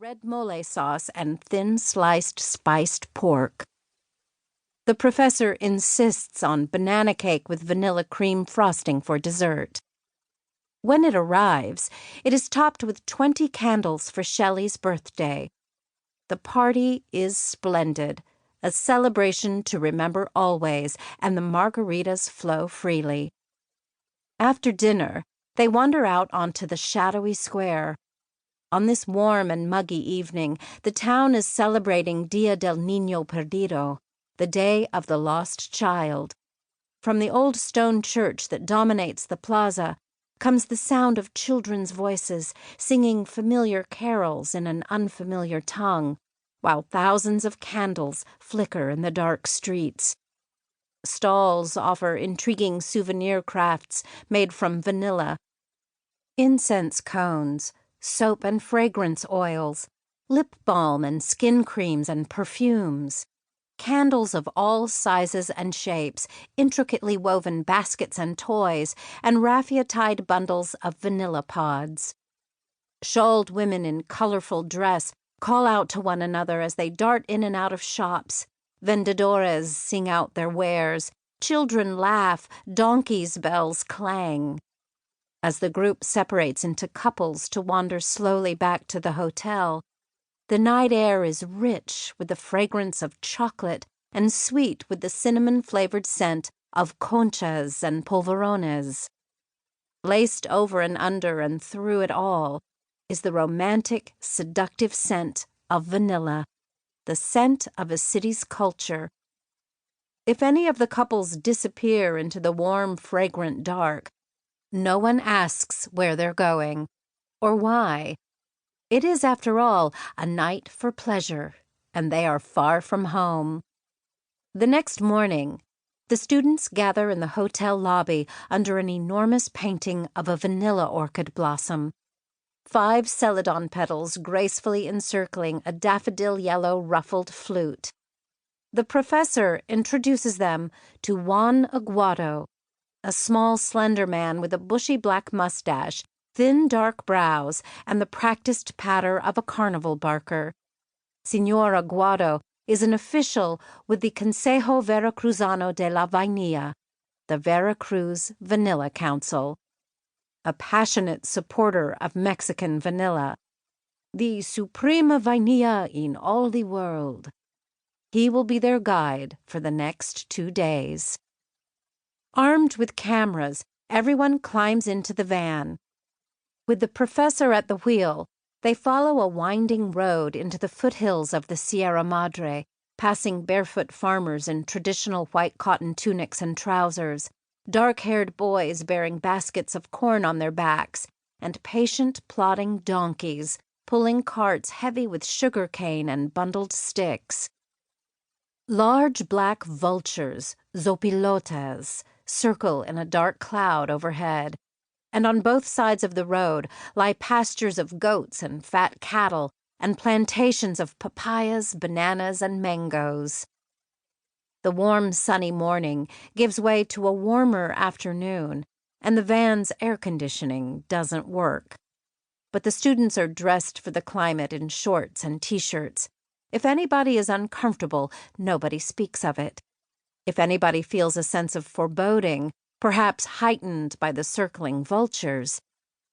red mole sauce and thin-sliced spiced pork. The professor insists on banana cake with vanilla cream frosting for dessert. When it arrives, it is topped with 20 candles for Shelley's birthday. The party is splendid, a celebration to remember always, and the margaritas flow freely. After dinner, they wander out onto the shadowy square. On this warm and muggy evening, the town is celebrating Dia del Niño Perdido, the Day of the Lost Child. From the old stone church that dominates the plaza comes the sound of children's voices singing familiar carols in an unfamiliar tongue, while thousands of candles flicker in the dark streets. Stalls offer intriguing souvenir crafts made from vanilla, incense cones, soap and fragrance oils, lip balm and skin creams and perfumes, candles of all sizes and shapes, intricately woven baskets and toys, and raffia-tied bundles of vanilla pods. Shawled women in colorful dress call out to one another as they dart in and out of shops. Vendedores sing out their wares. Children laugh. Donkeys' bells clang. As the group separates into couples to wander slowly back to the hotel, the night air is rich with the fragrance of chocolate and sweet with the cinnamon-flavored scent of conchas and polvorones. Laced over and under and through it all is the romantic, seductive scent of vanilla, the scent of a city's culture. If any of the couples disappear into the warm, fragrant dark, no one asks where they're going, or why. It is, after all, a night for pleasure, and they are far from home. The next morning, the students gather in the hotel lobby under an enormous painting of a vanilla orchid blossom. 5 celadon petals gracefully encircling a daffodil-yellow ruffled flute. The professor introduces them to Juan Aguado, a small, slender man with a bushy black mustache, thin, dark brows, and the practiced patter of a carnival barker. Señor Aguado is an official with the Consejo Veracruzano de la Vainilla, the Veracruz Vanilla Council, a passionate supporter of Mexican vanilla, the suprema vainilla in all the world. He will be their guide for the next 2 days. Armed with cameras, everyone climbs into the van. With the professor at the wheel, they follow a winding road into the foothills of the Sierra Madre, passing barefoot farmers in traditional white cotton tunics and trousers, dark-haired boys bearing baskets of corn on their backs, and patient, plodding donkeys pulling carts heavy with sugar cane and bundled sticks. Large black vultures, zopilotes, circle in a dark cloud overhead, and on both sides of the road lie pastures of goats and fat cattle and plantations of papayas, bananas, and mangoes. The warm, sunny morning gives way to a warmer afternoon, and the van's air conditioning doesn't work. But the students are dressed for the climate in shorts and t-shirts. If anybody is uncomfortable, nobody speaks of it. If anybody feels a sense of foreboding, perhaps heightened by the circling vultures,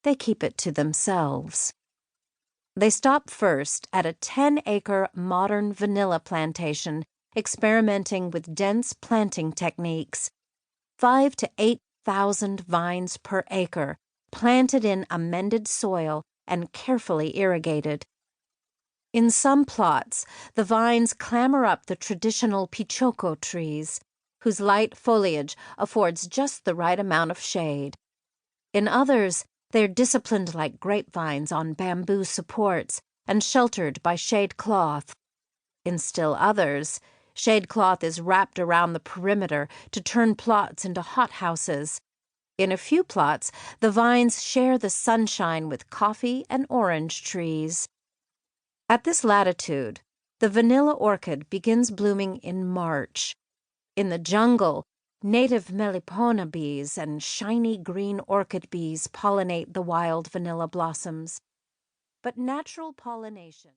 they keep it to themselves. They stop first at a 10-acre modern vanilla plantation experimenting with dense planting techniques. 5,000 to 8,000 vines per acre, planted in amended soil and carefully irrigated. In some plots, the vines clamber up the traditional pichoco trees, whose light foliage affords just the right amount of shade. In others, they are disciplined like grapevines on bamboo supports and sheltered by shade cloth. In still others, shade cloth is wrapped around the perimeter to turn plots into hothouses. In a few plots, the vines share the sunshine with coffee and orange trees. At this latitude, the vanilla orchid begins blooming in March. In the jungle, native melipona bees and shiny green orchid bees pollinate the wild vanilla blossoms. But natural pollination